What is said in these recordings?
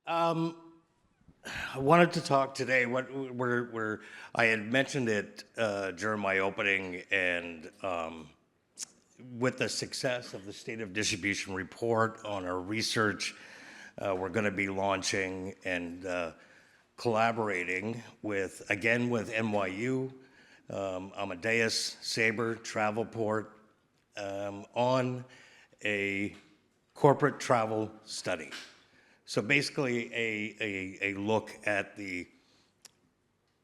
Um, I wanted to talk today. I had mentioned it during my opening, and with the success of the State of Distribution report on our research, we're going to be launching and collaborating with NYU, Amadeus, Sabre, Travelport, on a corporate travel study. So basically, a look at the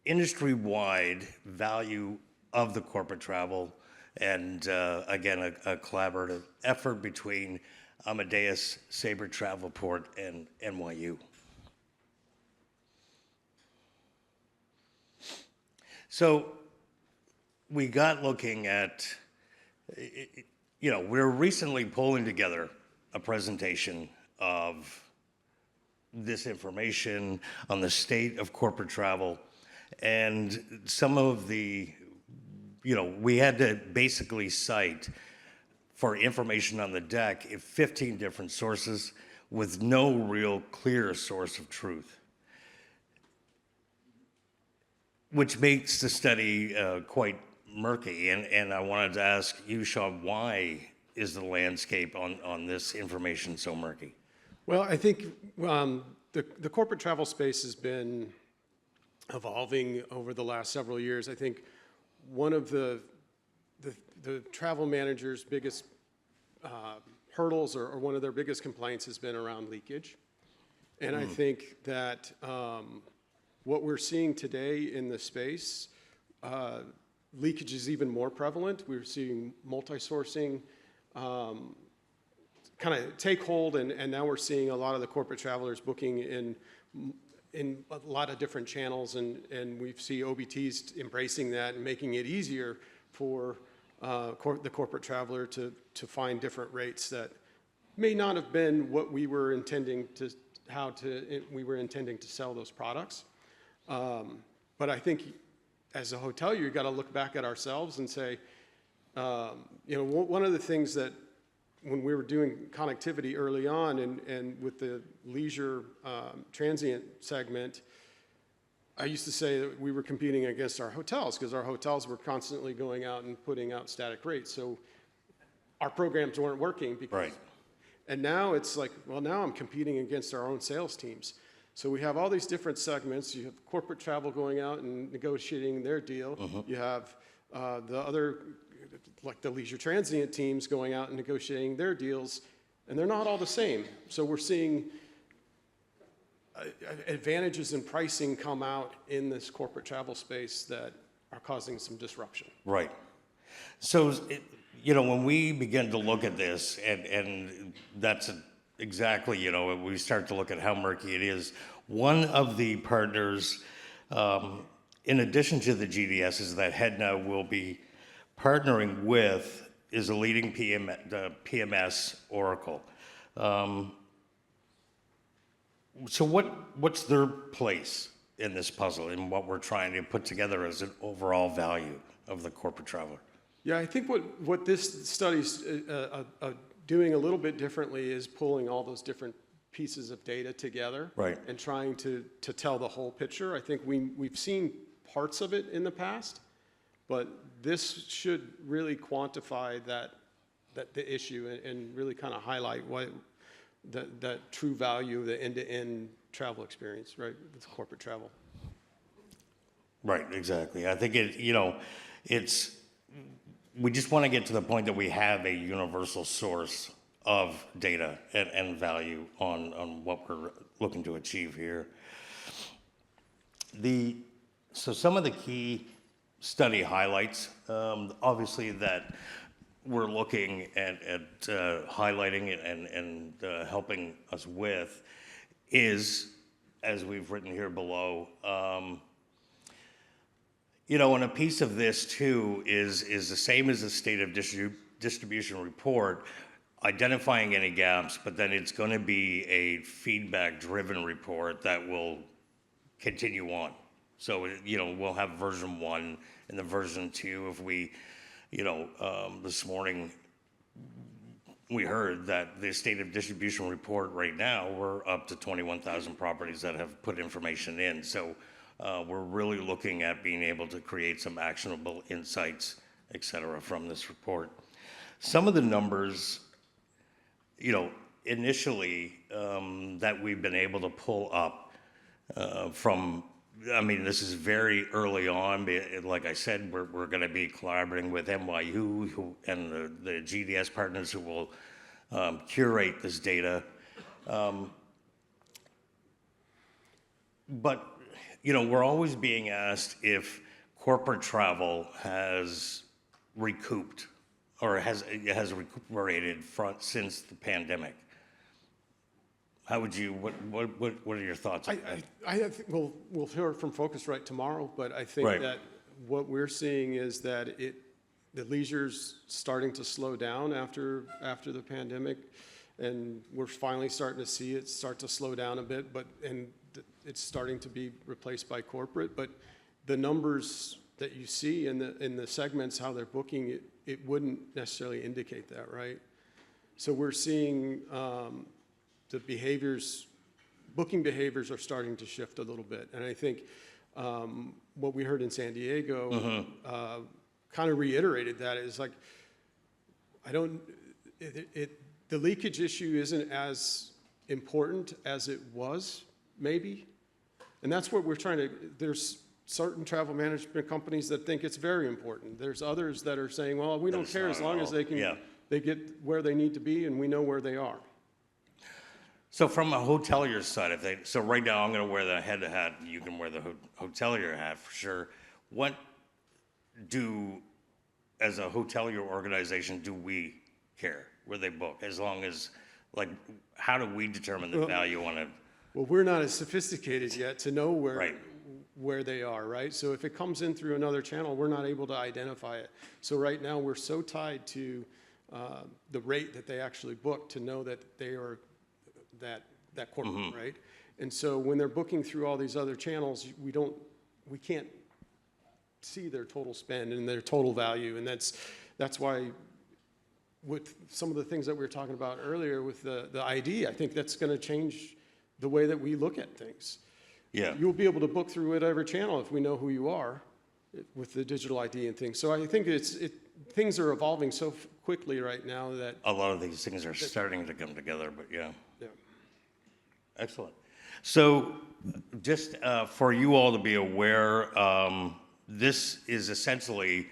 industry-wide value of the corporate travel, and again, a collaborative effort between Amadeus, Sabre, Travelport, and NYU. So we got looking at, we're recently pulling together a presentation of this information on the state of corporate travel, and some of the, we had to basically cite for information on the deck 15 different sources with no real clear source of truth, which makes the study quite murky. And I wanted to ask you, Sean, why is the landscape on this information so murky? Well, I think the corporate travel space has been evolving over the last several years. I think one of the travel managers' biggest hurdles or one of their biggest complaints has been around leakage. And I think that what we're seeing today in the space, leakage is even more prevalent. We're seeing multi-sourcing kind of take hold, and now we're seeing a lot of the corporate travelers booking in a lot of different channels, and we see OBTs embracing that and making it easier for the corporate traveler to find different rates that may not have been what we were intending to sell those products. But I think as a hotelier, you got to look back at ourselves and say, one of the things that when we were doing connectivity early on and with the leisure transient segment, I used to say that we were competing against our hotels because our hotels were constantly going out and putting out static rates. So our programs weren't working. Right. And now it's like, well, now I'm competing against our own sales teams. So we have all these different segments. You have corporate travel going out and negotiating their deal. You have the other, like the leisure transient teams going out and negotiating their deals, and they're not all the same. So we're seeing advantages in pricing come out in this corporate travel space that are causing some disruption. Right. So, when we begin to look at this, and that's exactly, we start to look at how murky it is. One of the partners, in addition to the GDSs that HEDNA will be partnering with, is a leading PMS, Oracle. So what's their place in this puzzle and what we're trying to put together as an overall value of the corporate traveler? Yeah, I think what this study's doing a little bit differently is pulling all those different pieces of data together, right, and trying to tell the whole picture. I think we've seen parts of it in the past, but this should really quantify the issue and really kind of highlight what that true value of the end-to-end travel experience, right, with corporate travel. Right, exactly. I think we just want to get to the point that we have a universal source of data and value on what we're looking to achieve here. So some of the key study highlights, obviously, that we're looking at highlighting and helping us with is, as we've written here below, and a piece of this too is the same as the State of Distribution report, identifying any gaps, but then it's going to be a feedback-driven report that will continue on. So, we'll have version 1 and the version 2. If we, this morning we heard that the state of distribution report right now, we're up to 21,000 properties that have put information in. So we're really looking at being able to create some actionable insights, et cetera, from this report. Some of the numbers, initially that we've been able to pull up from, this is very early on. Like I said, we're going to be collaborating with NYU and the GDS partners who will curate this data. But, we're always being asked if corporate travel has recouped or has recuperated since the pandemic. How would you, what are your thoughts on that? I think we'll hear from Focusrite tomorrow, but I think Right. that what we're seeing is that the leisure's starting to slow down after the pandemic, and we're finally starting to see it start to slow down a bit, it's starting to be replaced by corporate. But the numbers that you see in the segments, how they're booking, it wouldn't necessarily indicate that, right? So we're seeing the booking behaviors are starting to shift a little bit. And I think what we heard in San Diego kind of reiterated that. Is like, the leakage issue isn't as important as it was, maybe. And that's what we're trying to, there's certain travel management companies that think it's very important. There's others that are saying, well, we don't care as long as they can, they get where they need to be and we know where they are. So from a hotelier's side of things, so right now I'm going to wear the head hat, and you can wear the hotelier hat for sure. What as a hotelier organization, do we care where they book? As long as, how do we determine the value on it? Well, we're not as sophisticated yet to know Right. where they are, right? So if it comes in through another channel, we're not able to identify it. So right now we're so tied to the rate that they actually book to know that they are that corporate, right? And so when they're booking through all these other channels, we can't see their total spend and their total value. And that's why with some of the things that we were talking about earlier with the ID, I think that's going to change the way that we look at things. Yeah. You'll be able to book through whatever channel if we know who you are with the digital ID and things. So I think things are evolving so quickly right now that A lot of these things are starting to come together, but yeah. yeah. Excellent. So just for you all to be aware, this is essentially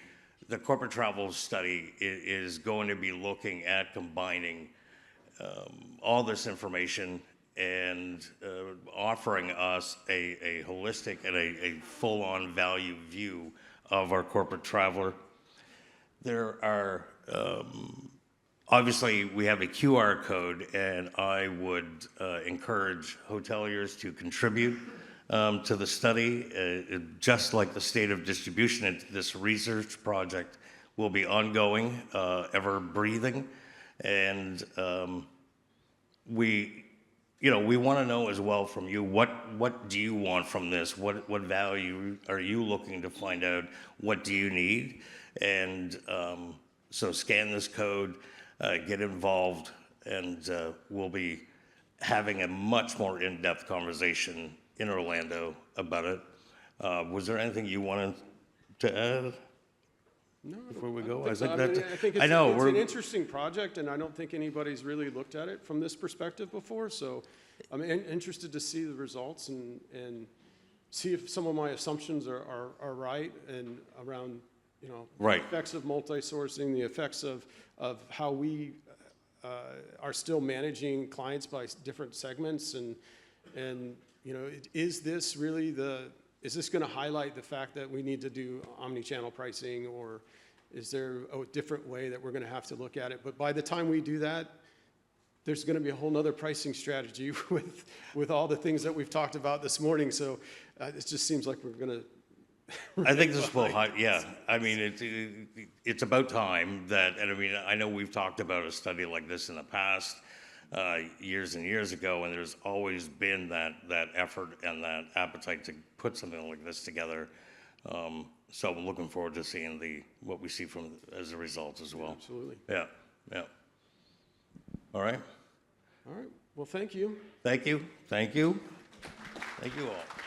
the corporate travel study is going to be looking at combining all this information and offering us a holistic and a full-on value view of our corporate traveler. There are obviously, we have a QR code, and I would encourage hoteliers to contribute to the study. Just like the state of distribution, this research project will be ongoing, ever breathing. And we want to know as well from you, what do you want from this? What value are you looking to find out? What do you need? And so scan this code. Get involved, and we'll be having a much more in-depth conversation in Orlando about it. Was there anything you wanted to add? No, Before we go, I think it's an interesting project, and I don't think anybody's really looked at it from this perspective before. So I'm interested to see the results and see if some of my assumptions are right and around Right. the effects of multi-sourcing, the effects of how we are still managing clients by different segments, and is this really is this going to highlight the fact that we need to do omni-channel pricing, or is there a different way that we're going to have to look at it? But by the time we do that, there's going to be a whole nother pricing strategy with all the things that we've talked about this morning. So it just seems like we're going to. I think this will, yeah. I mean, it's about time that, and I mean, I know we've talked about a study like this in the past, years and years ago, and there's always been that effort and that appetite to put something like this together. So I'm looking forward to seeing what we see as a result as well. Absolutely. Yeah, yeah. All right? All right, well, thank you. Thank you, thank you, thank you all.